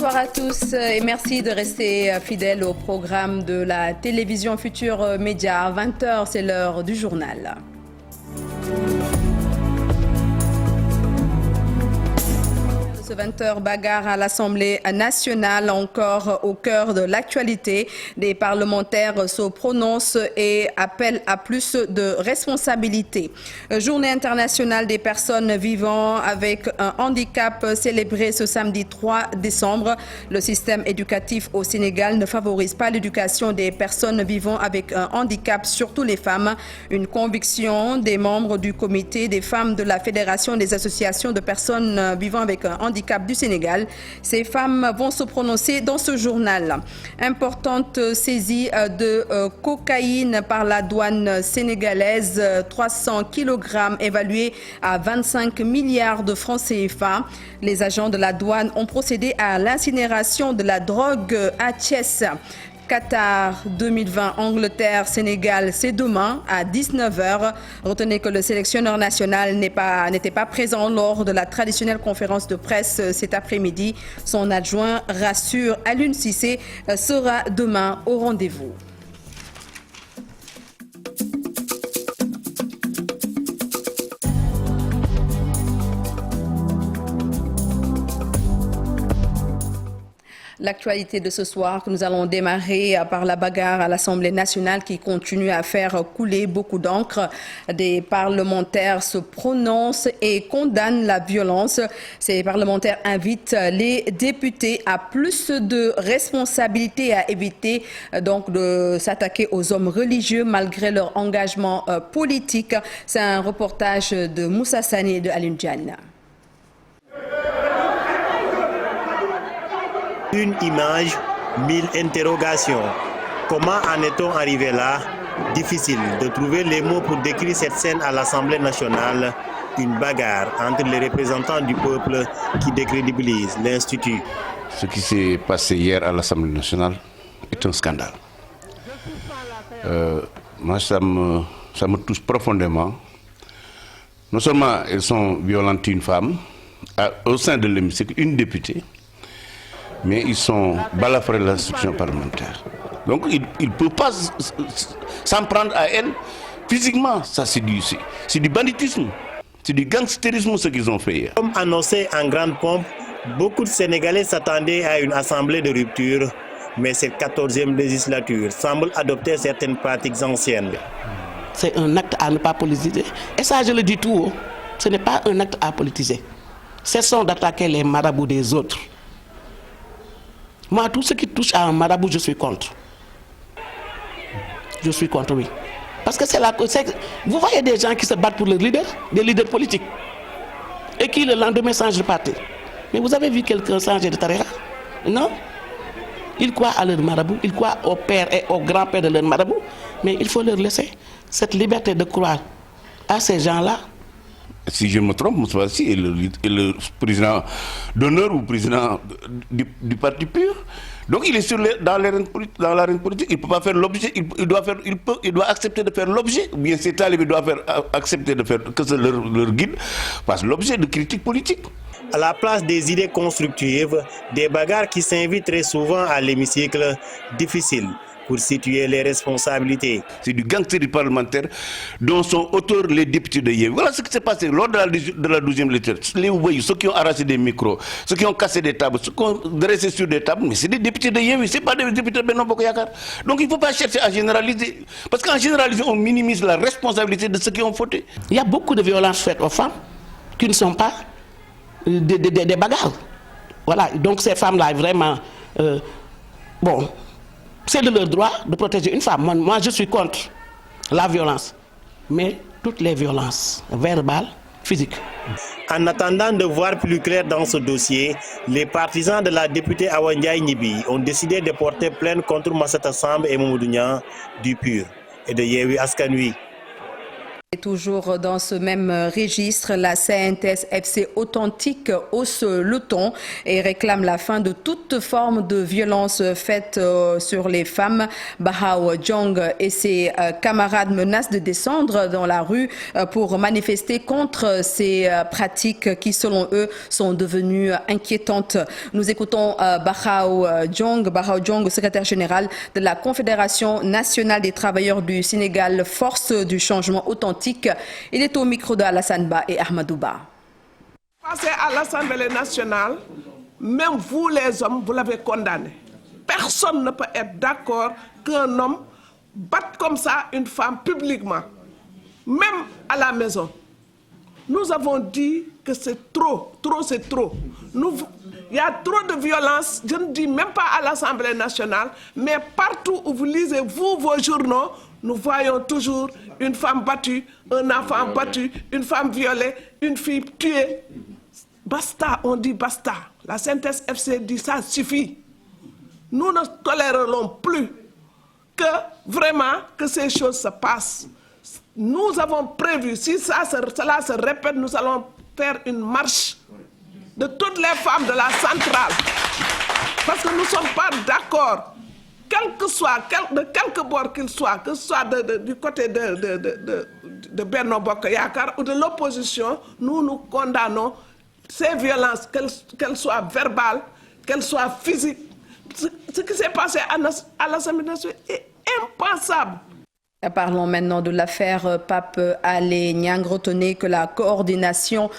Bonsoir à tous et merci de rester fidèles au programme de la télévision Futur Média. À 20h, c'est l'heure du journal. 20h, bagarre à l'Assemblée nationale, encore au cœur de l'actualité. Des parlementaires se prononcent et appellent à plus de responsabilités. Journée internationale des personnes vivant avec un handicap célébrée ce samedi 3 décembre. Le système éducatif au Sénégal ne favorise pas l'éducation des personnes vivant avec un handicap, surtout les femmes. Une conviction des membres du comité des femmes de la Fédération des associations de personnes vivant avec un handicap du Sénégal. Ces femmes vont se prononcer dans ce journal. Importante saisie de cocaïne par la douane sénégalaise, 300 kg évalués à 25 milliards de francs CFA. Les agents de la douane ont procédé à l'incinération de la drogue à Thiès. Qatar 2020, Angleterre, Sénégal, c'est demain à 19h. Retenez que le sélectionneur national n'était pas présent lors de la traditionnelle conférence de presse cet après-midi. Son adjoint rassure, Alioune Cissé sera demain au rendez-vous. L'actualité de ce soir que nous allons démarrer par la bagarre à l'Assemblée nationale qui continue à faire couler beaucoup d'encre. Des parlementaires se prononcent et condamnent la violence. Ces parlementaires invitent les députés à plus de responsabilités, à éviter donc de s'attaquer aux hommes religieux malgré leur engagement politique. C'est un reportage de Moussa Sani et de Alioune Diagne. Une image, 1000 interrogations. Comment en est-on arrivé là? Difficile de trouver les mots pour décrire cette scène à l'Assemblée nationale. Une bagarre entre les représentants du peuple qui décrédibilise l'Institut. Ce qui s'est passé hier à l'Assemblée nationale est un scandale. Moi, ça me touche profondément. Non seulement elles ont violenté une femme, au sein de l'hémicycle, une députée, mais ils sont balafrés de l'instruction parlementaire. Donc ils ne peuvent pas s'en prendre à elle physiquement. Ça, c'est du banditisme, c'est du gangstérisme ce qu'ils ont fait hier. Comme annoncé en grande pompe, beaucoup de Sénégalais s'attendaient à une assemblée de rupture, mais cette 14e législature semble adopter certaines pratiques anciennes. C'est un acte à ne pas politiser. Et ça, je le dis tout haut, ce n'est pas un acte à politiser. Cessons d'attaquer les marabouts des autres. Moi, tout ce qui touche à un marabout, je suis contre. Je suis contre, oui. Parce que vous voyez des gens qui se battent pour leurs leaders, des leaders politiques, et qui le lendemain changent de parti. Mais vous avez vu quelqu'un changer de tariqa? Non? Ils croient à leur marabout, ils croient au père et au grand-père de leur marabout, mais il faut leur laisser cette liberté de croire à ces gens-là. Si je me trompe, Moussa Sani est le président d'honneur ou président du parti pur. Donc il est dans l'arène politique, il ne peut pas faire l'objet, il doit accepter de faire l'objet, ou bien ces talibés doivent accepter de faire que c'est leur guide, parce que l'objet de critique politique. À la place des idées constructives, des bagarres qui s'invitent très souvent à l'hémicycle, difficile pour situer les responsabilités. C'est du gangstérisme parlementaire dont sont auteurs les députés de Yévi. Voilà ce qui s'est passé lors de la 12e lecture. Les voyous, ceux qui ont arraché des micros, ceux qui ont cassé des tables, ceux qui ont dressé sur des tables, mais c'est des députés de Yévi, ce n'est pas des députés de Benno Bokk Yakaar. Donc il ne faut pas chercher à généraliser. Parce qu'en généralisant, on minimise la responsabilité de ceux qui ont fauté. Il y a beaucoup de violences faites aux femmes qui ne sont pas des bagarres. Voilà, donc ces femmes-là, vraiment, bon, c'est de leur droit de protéger une femme. Moi, je suis contre la violence, mais toutes les violences, verbales, physiques. En attendant de voir plus clair dans ce dossier, les partisans de la députée Awa Ndiaye Gniby ont décidé de porter plainte contre Massata Samb et Mamadou Niang du PUR et de Yewwi Askan Wi. toujours dans ce même registre, la CNTS FC Authentique hausse le ton et réclame la fin de toute forme de violence faite sur les femmes. Bahao Jong et ses camarades menacent de descendre dans la rue pour manifester contre ces pratiques qui, selon eux, sont devenues inquiétantes. Nous écoutons Bahao Jong, secrétaire général de la Confédération nationale des travailleurs du Sénégal, force du changement authentique. Il est au micro de Alassane Ba et Ahmadouba. Passez à l'Assemblée nationale, même vous les hommes, vous l'avez condamné. Personne ne peut être d'accord qu'un homme batte comme ça une femme publiquement, même à la maison. Nous avons dit que c'est trop, c'est trop. Il y a trop de violence, je ne dis même pas à l'Assemblée nationale, mais partout où vous lisez, vos journaux, nous voyons toujours une femme battue, un enfant battu, une femme violée, une fille tuée. Basta, on dit basta. La CNTS FC dit ça suffit. Nous ne tolérerons plus que ces choses se passent. Nous avons prévu, si cela se répète, nous allons faire une marche de toutes les femmes de la centrale. Parce que nous ne sommes pas d'accord, quel que soit, de quelque bord qu'il soit, que ce soit du côté de Benno Bokk Yakaar ou de l'opposition, nous condamnons ces violences, qu'elles soient verbales, qu'elles soient physiques. Ce qui s'est passé à l'Assemblée nationale est impensable. Parlons maintenant de l'affaire Pape Alé Niang. Retenez que la coordination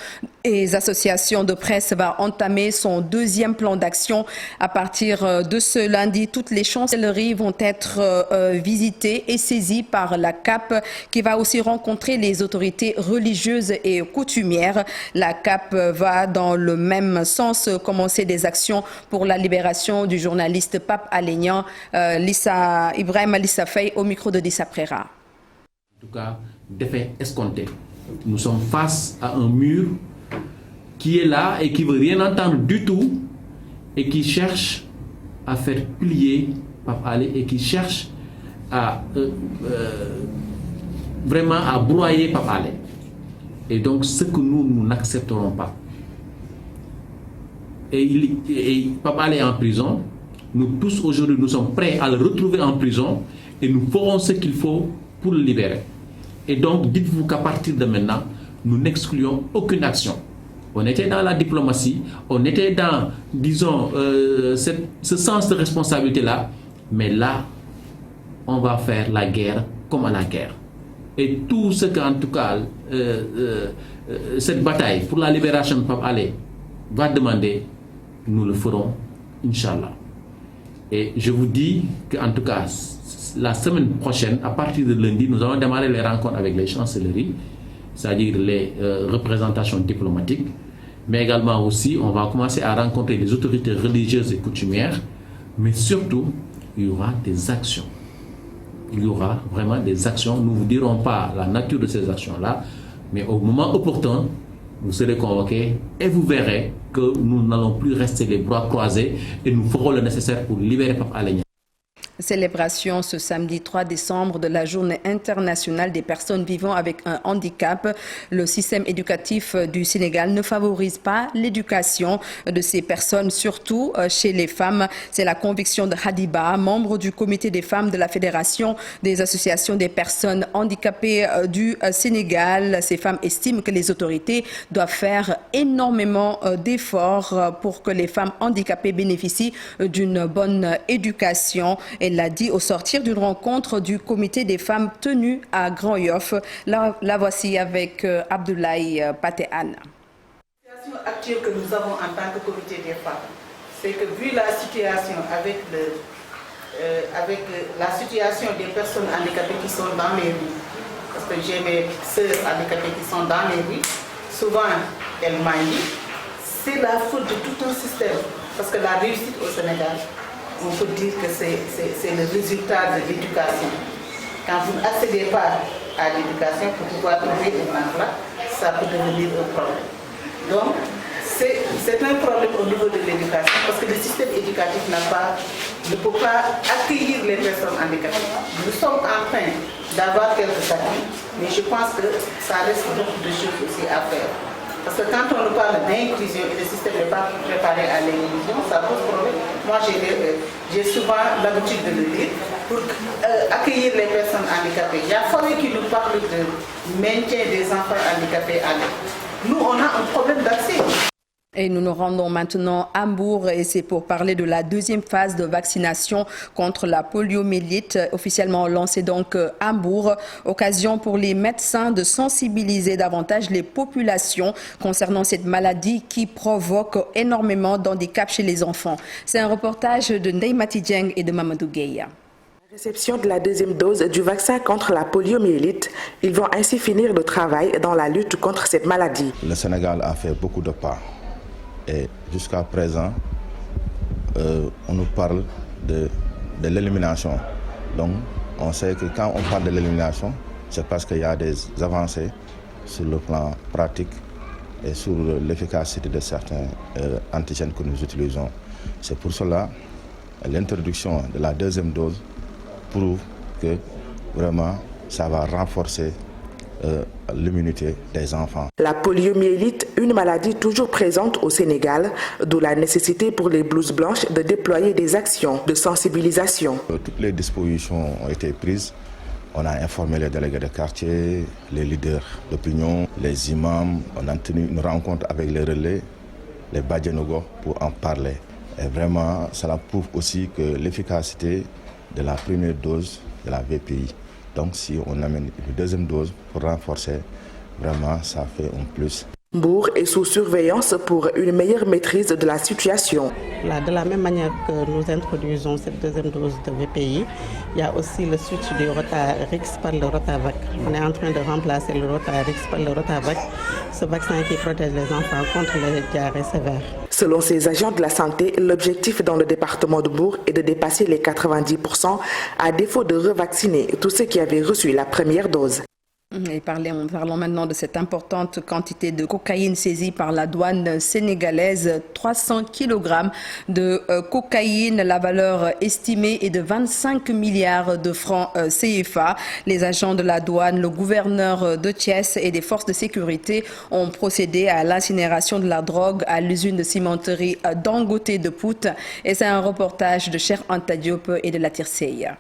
des associations de presse va entamer son deuxième plan d'action. À partir de ce lundi, toutes les chancelleries vont être visitées et saisies par la CAP, qui va aussi rencontrer les autorités religieuses et coutumières. La CAP va dans le même sens commencer des actions pour la libération du journaliste Pape Alé Niang. Ibrahima Lissa Faye au micro de Dissa Prera. En tout cas, d'effet escompté. Nous sommes face à un mur qui est là et qui ne veut rien entendre du tout et qui cherche à faire plier Pape Alé et qui cherche à vraiment à broyer Pape Alé. Et donc, ce que nous n'accepterons pas. Et Pape Alé est en prison. Nous tous aujourd'hui, nous sommes prêts à le retrouver en prison et nous ferons ce qu'il faut pour le libérer. Et donc, dites-vous qu'à partir de maintenant, nous n'excluons aucune action. On était dans la diplomatie, on était dans, disons, ce sens de responsabilité-là, mais là, on va faire la guerre comme à la guerre. Et tout ce qu'en tout cas, cette bataille pour la libération de Pape Alé va demander, nous le ferons, Inch'Allah. Et je vous dis qu'en tout cas, la semaine prochaine, à partir de lundi, nous allons démarrer les rencontres avec les chancelleries, c'est-à-dire les représentations diplomatiques, mais également aussi, on va commencer à rencontrer les autorités religieuses et coutumières, mais surtout, il y aura des actions. Il y aura vraiment des actions. Nous ne vous dirons pas la nature de ces actions-là, mais au moment opportun, vous serez convoqués et vous verrez que nous n'allons plus rester les bras croisés et nous ferons le nécessaire pour libérer Pape Alé Niang. Célébration ce samedi 3 décembre de la Journée internationale des personnes vivant avec un handicap. Le système éducatif du Sénégal ne favorise pas l'éducation de ces personnes, surtout chez les femmes. C'est la conviction de Hadiba, membre du comité des femmes de la Fédération des associations des personnes handicapées du Sénégal. Ces femmes estiment que les autorités doivent faire énormément d'efforts pour que les femmes handicapées bénéficient d'une bonne éducation. Elle l'a dit au sortir d'une rencontre du comité des femmes tenue à Grand-Yoff. La voici avec Abdoulaye Patéane. La situation actuelle que nous avons en tant que comité des femmes, c'est que vu la situation avec la situation des personnes handicapées qui sont dans les rues, parce que j'ai mes sœurs handicapées qui sont dans les rues, souvent elles mangent, c'est la faute de tout un système. Parce que la réussite au Sénégal, on peut dire que c'est le résultat de l'éducation. Quand vous n'accédez pas à l'éducation pour pouvoir trouver un emploi, ça peut devenir un problème. Donc, c'est un problème au niveau de l'éducation parce que le système éducatif ne peut pas accueillir les personnes handicapées. Nous sommes en train d'avoir quelques acquis, mais je pense que ça reste beaucoup de choses aussi à faire. Parce que quand on nous parle d'inclusion et le système n'est pas préparé à l'inclusion, ça pose problème. Moi, j'ai souvent l'habitude de le dire. Pour accueillir les personnes handicapées, il a fallu qu'ils nous parlent de maintien des enfants handicapés à l'aide. Nous, on a un problème d'accès. Et nous nous rendons maintenant à Mbour et c'est pour parler de la deuxième phase de vaccination contre la poliomyélite officiellement lancée donc à Mbour. Occasion pour les médecins de sensibiliser davantage les populations concernant cette maladie qui provoque énormément d'handicap chez les enfants. C'est un reportage de Ndeymati Dieng et de Mamadou Gueye. Réception de la deuxième dose du vaccin contre la poliomyélite, ils vont ainsi finir le travail dans la lutte contre cette maladie. Le Sénégal a fait beaucoup de pas. Et jusqu'à présent, on nous parle de l'élimination. Donc, on sait que quand on parle de l'élimination, c'est parce qu'il y a des avancées sur le plan pratique et sur l'efficacité de certains antigènes que nous utilisons. C'est pour cela que l'introduction de la deuxième dose prouve que vraiment ça va renforcer l'immunité des enfants. La poliomyélite, une maladie toujours présente au Sénégal, d'où la nécessité pour les blouses blanches de déployer des actions de sensibilisation. Toutes les dispositions ont été prises. On a informé les délégués de quartier, les leaders d'opinion, les imams. On a tenu une rencontre avec les relais, les Badjanogo pour en parler. Et vraiment, cela prouve aussi que l'efficacité de la première dose de la VPI. Donc si on amène une deuxième dose pour renforcer, vraiment ça fait un plus. Mbour est sous surveillance pour une meilleure maîtrise de la situation. De la même manière que nous introduisons cette deuxième dose de VPI, il y a aussi le switch du Rotarix par le Rotavac. On est en train de remplacer le Rotarix par le Rotavac, ce vaccin qui protège les enfants contre les diarrhées sévères. Selon ces agents de la santé, l'objectif dans le département de Mbour est de dépasser les 90% à défaut de revacciner tous ceux qui avaient reçu la première dose. Et parlons maintenant de cette importante quantité de cocaïne saisie par la douane sénégalaise. 300 kg de cocaïne, la valeur estimée est de 25 milliards de francs CFA. Les agents de la douane, le gouverneur de Thiès et des forces de sécurité ont procédé à l'incinération de la drogue à l'usine de cimenterie Dangote de Pout. Et c'est un reportage de Cheikh Anta Diop et de la Tirseya.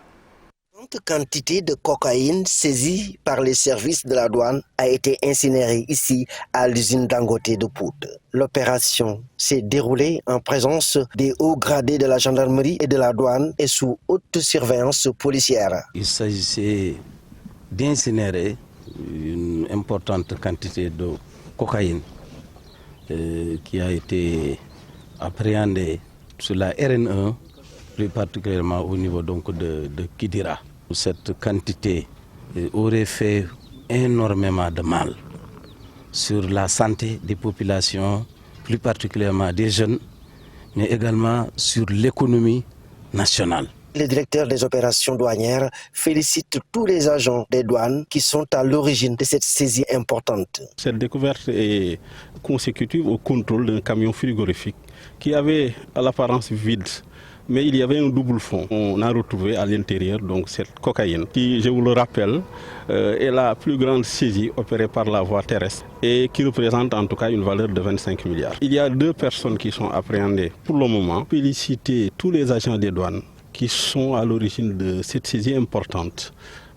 Une quantité de cocaïne saisie par les services de la douane a été incinérée ici à l'usine Dangote de Pout. L'opération s'est déroulée en présence des hauts gradés de la gendarmerie et de la douane et sous haute surveillance policière. Il s'agissait d'incinérer une importante quantité de cocaïne qui a été appréhendée sur la RN1, plus particulièrement au niveau donc de Kidira. Cette quantité aurait fait énormément de mal sur la santé des populations, plus particulièrement des jeunes, mais également sur l'économie nationale. Le directeur des opérations douanières félicite tous les agents des douanes qui sont à l'origine de cette saisie importante. Cette découverte est consécutive au contrôle d'un camion frigorifique qui avait à l'apparence vide. Mais il y avait un double fond. On a retrouvé à l'intérieur donc cette cocaïne qui, je vous le rappelle, est la plus grande saisie opérée par la voie terrestre et qui représente en tout cas une valeur de 25 milliards. Il y a 2 personnes qui sont appréhendées pour le moment. Féliciter tous les agents des douanes qui sont à l'origine de cette saisie importante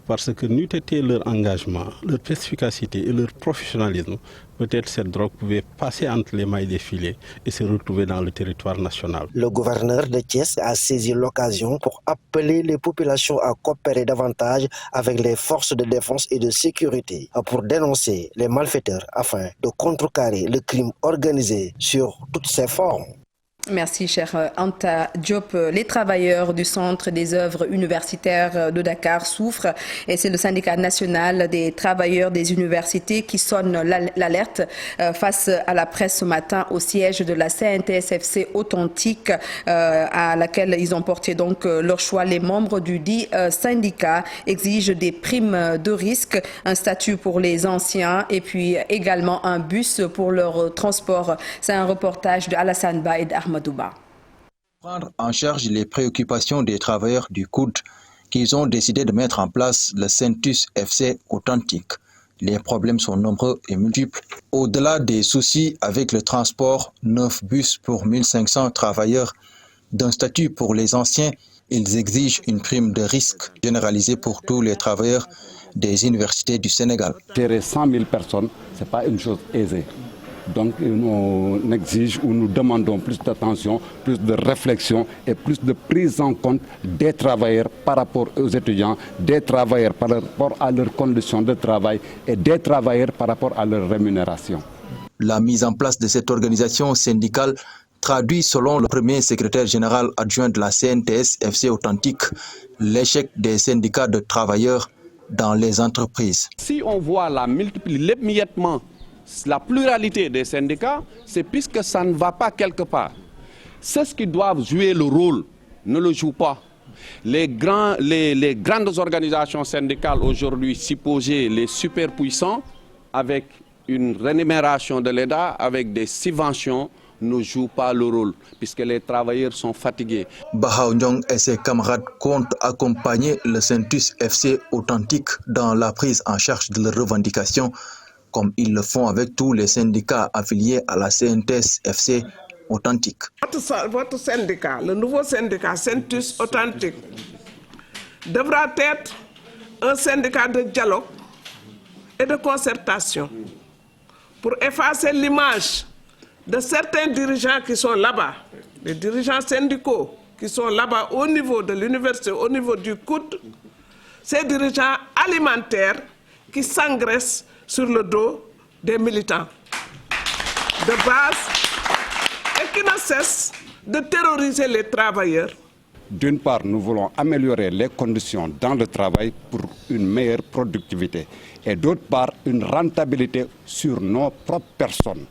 parce que n'eût été leur engagement, leur perspicacité et leur professionnalisme, peut-être cette drogue pouvait passer entre les mailles des filets et se retrouver dans le territoire national. Le gouverneur de Thiès a saisi l'occasion pour appeler les populations à coopérer davantage avec les forces de défense et de sécurité pour dénoncer les malfaiteurs afin de contrecarrer le crime organisé sur toutes ses formes. Merci, cher Anta Diop. Les travailleurs du Centre des œuvres universitaires de Dakar souffrent et c'est le syndicat national des travailleurs des universités qui sonne l'alerte face à la presse ce matin au siège de la CNTS-FC authentique à laquelle ils ont porté donc leur choix. Les membres du dit syndicat exigent des primes de risque, un statut pour les anciens et puis également un bus pour leur transport. C'est un reportage de Alassane Ba et d'Ahmadouba. Prendre en charge les préoccupations des travailleurs du COUD qu'ils ont décidé de mettre en place le Centus FC authentique. Les problèmes sont nombreux et multiples. Au-delà des soucis avec le transport, 9 bus pour 1500 travailleurs, d'un statut pour les anciens, ils exigent une prime de risque généralisée pour tous les travailleurs des universités du Sénégal. Gérer 100 000 personnes, ce n'est pas une chose aisée. Donc on exige ou nous demandons plus d'attention, plus de réflexion et plus de prise en compte des travailleurs par rapport aux étudiants, des travailleurs par rapport à leurs conditions de travail et des travailleurs par rapport à leur rémunération. La mise en place de cette organisation syndicale traduit, selon le premier secrétaire général adjoint de la CNTS FC authentique, l'échec des syndicats de travailleurs dans les entreprises. Si on voit l'émiettement, la pluralité des syndicats, c'est puisque ça ne va pas quelque part. Ceux qui doivent jouer le rôle ne le jouent pas. Les grandes organisations syndicales aujourd'hui, supposées les superpuissants, avec une rémunération de l'État, avec des subventions, ne jouent pas le rôle, puisque les travailleurs sont fatigués. Bahao Ndong et ses camarades comptent accompagner le Centus FC authentique dans la prise en charge de leurs revendications, comme ils le font avec tous les syndicats affiliés à la CNTS FC authentique. Votre syndicat, le nouveau syndicat Centus authentique, devra être un syndicat de dialogue et de concertation pour effacer l'image de certains dirigeants qui sont là-bas, les dirigeants syndicaux qui sont là-bas au niveau de l'université, au niveau du COUD, ces dirigeants alimentaires qui s'engraissent sur le dos des militants de base et qui ne cessent de terroriser les travailleurs. D'une part, nous voulons améliorer les conditions dans le travail pour une meilleure productivité et d'autre part, une rentabilité sur nos propres personnes.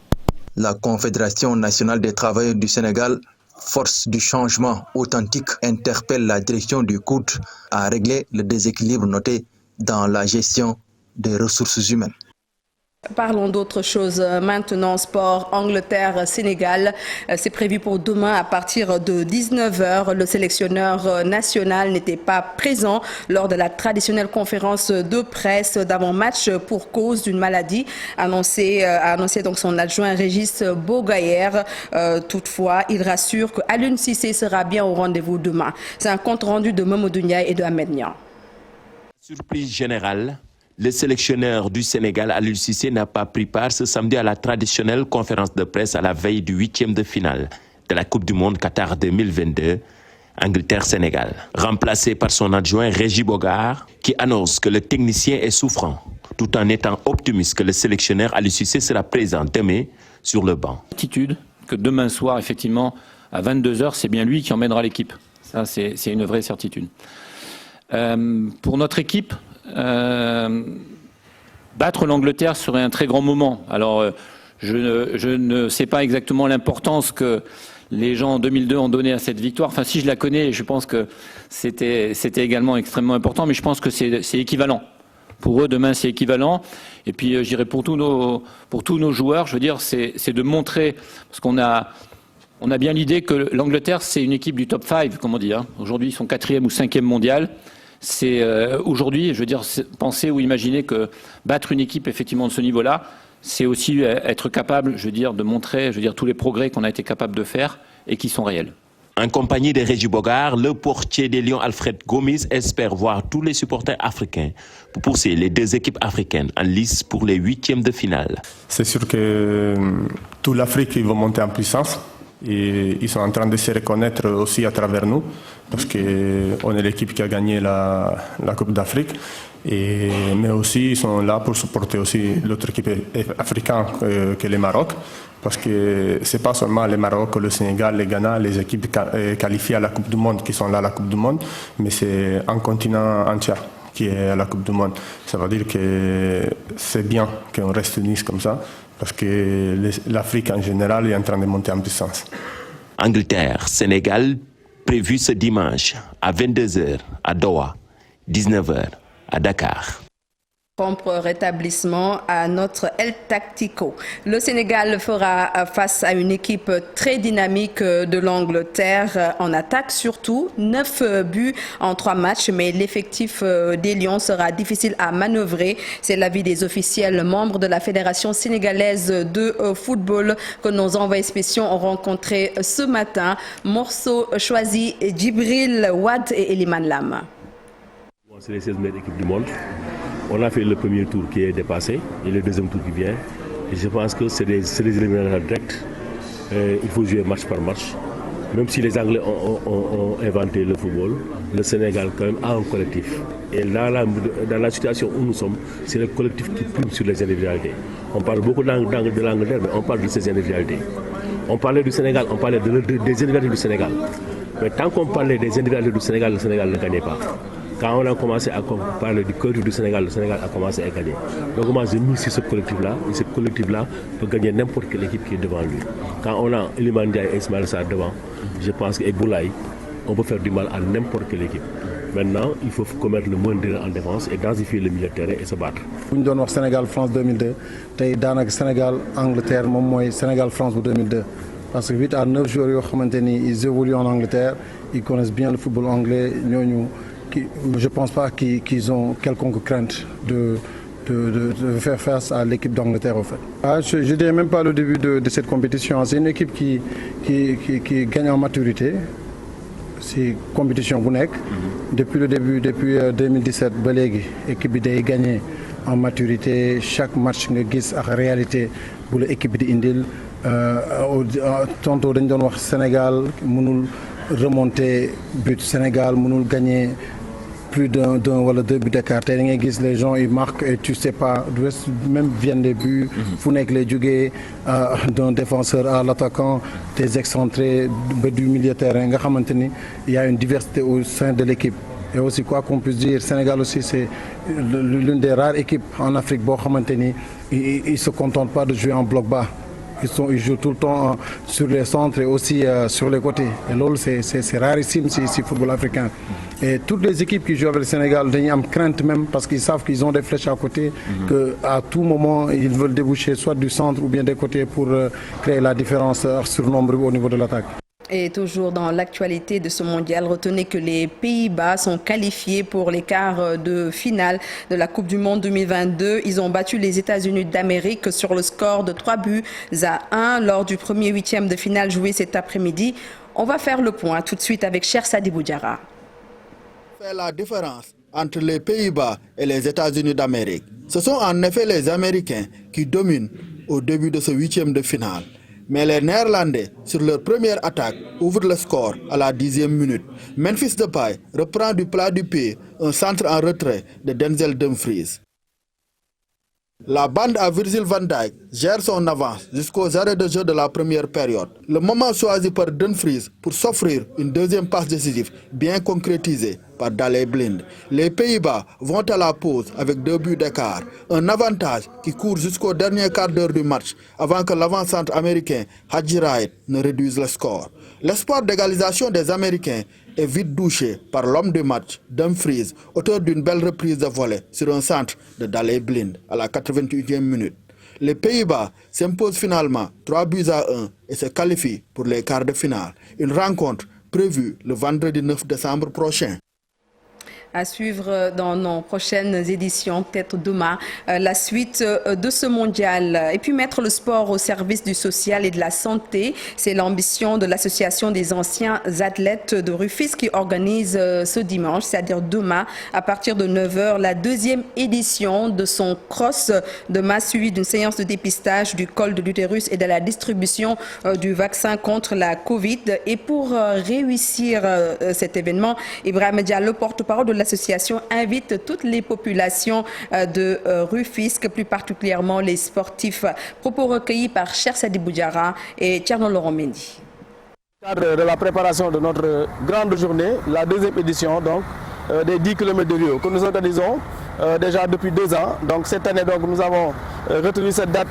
La Confédération nationale des travailleurs du Sénégal, force du changement authentique, interpelle la direction du COUD à régler le déséquilibre noté dans la gestion des ressources humaines. Parlons d'autre chose maintenant, sport. Angleterre-Sénégal, c'est prévu pour demain à partir de 19h. Le sélectionneur national n'était pas présent lors de la traditionnelle conférence de presse d'avant-match pour cause d'une maladie, a annoncé donc son adjoint Régis Bogayer. Toutefois, il rassure que Aliou Cissé sera bien au rendez-vous demain. C'est un compte rendu de Mamadou Ndiaye et de Ahmed Niang. Surprise générale. Le sélectionneur du Sénégal, Aliou Cissé, n'a pas pris part ce samedi à la traditionnelle conférence de presse à la veille du 8e de finale de la Coupe du Monde Qatar 2022, Angleterre-Sénégal. Remplacé par son adjoint Régis Bogayer, qui annonce que le technicien est souffrant, tout en étant optimiste que le sélectionneur Aliou Cissé sera présent demain sur le banc. Attitude que demain soir, effectivement, à 22h, c'est bien lui qui emmènera l'équipe. Ça, c'est une vraie certitude. Pour notre équipe, battre l'Angleterre serait un très grand moment. Alors, je ne sais pas exactement l'importance que les gens en 2002 ont donné à cette victoire. Enfin, si je la connais, je pense que c'était également extrêmement important, mais je pense que c'est équivalent. Pour eux, demain, c'est équivalent. Et puis, je dirais pour tous nos joueurs, je veux dire, c'est de montrer, parce qu'on a bien l'idée que l'Angleterre, c'est une équipe du top 5, comme on dit. Hein. Aujourd'hui, ils sont 4e ou 5e mondial. C'est aujourd'hui, je veux dire, penser ou imaginer que battre une équipe effectivement de ce niveau-là, c'est aussi être capable, je veux dire, de montrer, je veux dire, tous les progrès qu'on a été capable de faire et qui sont réels. En compagnie de Régis Bogayer, le portier des Lions Alfred Gomis espère voir tous les supporters africains pour pousser les deux équipes africaines en lice pour les 8e de finale. C'est sûr que toute l'Afrique va monter en puissance. Et ils sont en train de se reconnaître aussi à travers nous, parce qu'on est l'équipe qui a gagné la Coupe d'Afrique. Mais aussi, ils sont là pour supporter aussi l'autre équipe africaine que le Maroc, parce que ce n'est pas seulement le Maroc, le Sénégal, le Ghana, les équipes qualifiées à la Coupe du Monde qui sont là à la Coupe du Monde, mais c'est un continent entier qui est à la Coupe du Monde. Ça veut dire que c'est bien qu'on reste unis comme ça, parce que l'Afrique en général est en train de monter en puissance. Angleterre, Sénégal, prévu ce dimanche à 22h à Doha, 19h à Dakar. Prompt rétablissement à notre El Tactico. Le Sénégal fera face à une équipe très dynamique de l'Angleterre en attaque surtout. 9 buts en 3 matchs, mais l'effectif des Lions sera difficile à manœuvrer. C'est l'avis des officiels membres de la Fédération sénégalaise de football que nos envoyés spéciaux ont rencontrés ce matin. Morceau choisi, Djibril Wad et Eliman Lam. C'est les 16 meilleures équipes du monde. On a fait le premier tour qui est dépassé et le deuxième tour qui vient. Et je pense que c'est des éliminatoires directs. Il faut jouer match par match. Même si les Anglais ont inventé le football, le Sénégal quand même a un collectif. Et là, dans la situation où nous sommes, c'est le collectif qui prime sur les individualités. On parle beaucoup de l'Angleterre, mais on parle de ces individualités. On parlait du Sénégal, on parlait des individualités du Sénégal. Mais tant qu'on parlait des individualités du Sénégal, le Sénégal ne gagnait pas. Quand on a commencé à parler du collectif du Sénégal, le Sénégal a commencé à gagner. Donc moi j'ai mis sur ce collectif-là, et ce collectif-là peut gagner n'importe quelle équipe qui est devant lui. Quand on a Iliman Ndiaye et Ismaël Sarr devant, je pense qu'avec Boulaye, on peut faire du mal à n'importe quelle équipe. Maintenant, il faut commettre le moins d'erreurs en défense et densifier le milieu de terrain et se battre. Bu ñu doon wax Sénégal-France 2002 tey daanaka Sénégal-Angleterre moom mooy Sénégal-France bu 2002 parce que 8 à 9 joueurs yoo xamante ni ils évoluent en Angleterre, ils connaissent bien le football anglais ñooñu. Je ne pense pas qu'ils ont quelconque crainte de faire face à l'équipe d'Angleterre, en fait. Je ne dirais même pas le début de cette compétition. C'est une équipe qui gagne en maturité. C'est compétition Bounek. Depuis le début, depuis 2017, l'équipe a gagné en maturité. Chaque match, en réalité, pour l'équipe d'Indil. Tantôt, dans le Sénégal, nous remonter but Sénégal, nous gagner plus d'un ou deux buts d'écart. Les gens ils marquent et tu sais pas, même viennent des buts, Founek les jugés d'un défenseur à l'attaquant, des excentrés du milieu de terrain. Il y a une diversité au sein de l'équipe. Et aussi quoi qu'on puisse dire, Sénégal aussi c'est l'une des rares équipes en Afrique. Ils ne se contentent pas de jouer en bloc bas. Ils jouent tout le temps sur les centres et aussi sur les côtés. Et là, c'est rarissime si football africain. Et toutes les équipes qui jouent avec le Sénégal, ils ont crainte même parce qu'ils savent qu'ils ont des flèches à côté, qu'à tout moment, ils veulent déboucher soit du centre ou bien des côtés pour créer la différence surnombre au niveau de l'attaque. Et toujours dans l'actualité de ce mondial, retenez que les Pays-Bas sont qualifiés pour les quarts de finale de la Coupe du Monde 2022. Ils ont battu les États-Unis d'Amérique sur le score de 3-1 lors du premier huitième de finale joué cet après-midi. On va faire le point tout de suite avec Cher Sadibou Diarra. C'est la différence entre les Pays-Bas et les États-Unis d'Amérique. Ce sont en effet les Américains qui dominent au début de ce huitième de finale. Mais les Néerlandais, sur leur première attaque, ouvrent le score à la 10e minute. Memphis Depay reprend du plat du pied un centre en retrait de Denzel Dumfries. La bande à Virgil van Dijk gère son avance jusqu'aux arrêts de jeu de la première période. Le moment choisi par Dumfries pour s'offrir une deuxième passe décisive bien concrétisée par Daley Blind. Les Pays-Bas vont à la pause avec 2 buts d'écart. Un avantage qui court jusqu'au dernier quart d'heure du match avant que l'avant-centre américain Hadji Wright ne réduise le score. L'espoir d'égalisation des Américains est vite douché par l'homme du match, Dumfries, auteur d'une belle reprise de volée sur un centre de Daley Blind à la 88e minute. Les Pays-Bas s'imposent finalement 3-1 et se qualifient pour les quarts de finale. Une rencontre prévue le vendredi 9 décembre prochain. À suivre dans nos prochaines éditions, peut-être demain, la suite de ce mondial. Et puis mettre le sport au service du social et de la santé, c'est l'ambition de l'association des anciens athlètes de Rufisque qui organise ce dimanche, c'est-à-dire demain, à partir de 9h, la 2e édition de son cross demain, suivi d'une séance de dépistage du col de l'utérus et de la distribution du vaccin contre la Covid. Et pour réussir cet événement, Ibrahim Diallo, porte-parole de l'association, invite toutes les populations de Rufisque, plus particulièrement les sportifs. Propos recueillis par Cher Sadibou Diarra et Tcherno Laurent Mendy. Dans le cadre de la préparation de notre grande journée, la 2e édition donc, des 10 km de Rio, que nous organisons déjà depuis 2 ans. Donc cette année, donc, nous avons retenu cette date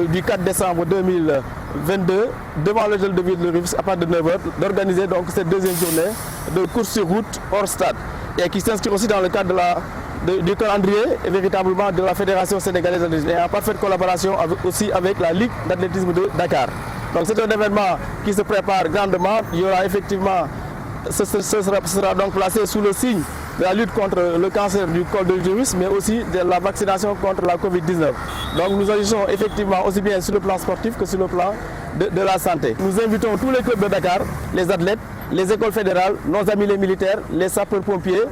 du 4 décembre 2022 devant l'hôtel de ville de Rufisque à partir de 9h, d'organiser donc cette 2e journée de course sur route hors stade, et qui s'inscrit aussi dans le cadre de du calendrier et véritablement de la Fédération sénégalaise d'athlétisme et en parfaite collaboration aussi avec la Ligue d'athlétisme de Dakar. Donc c'est un événement qui se prépare grandement. Il y aura effectivement, ce sera donc placé sous le signe de la lutte contre le cancer du col de l'utérus, mais aussi de la vaccination contre la Covid-19. Donc nous agissons effectivement aussi bien sur le plan sportif que sur le plan de la santé. Nous invitons tous les clubs de Dakar, les athlètes, les écoles fédérales, nos amis les militaires, les sapeurs-pompiers,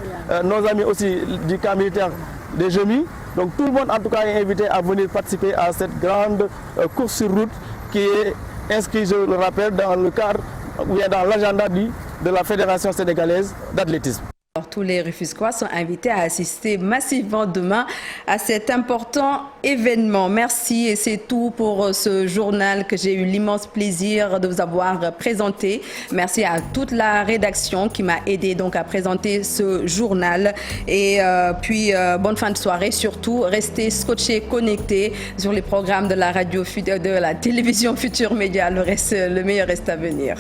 nos amis aussi du camp militaire des Gemis. Donc tout le monde en tout cas est invité à venir participer à cette grande course sur route qui est inscrite, je le rappelle, dans le cadre ou dans l'agenda de la Fédération sénégalaise d'athlétisme. Tous les Rufisquois sont invités à assister massivement demain à cet important événement. Merci et c'est tout pour ce journal que j'ai eu l'immense plaisir de vous avoir présenté. Merci à toute la rédaction qui m'a aidé donc à présenter ce journal. Et puis bonne fin de soirée. Surtout, restez scotchés, connectés sur les programmes de la radio, de la télévision Futur Média. Le meilleur reste à venir.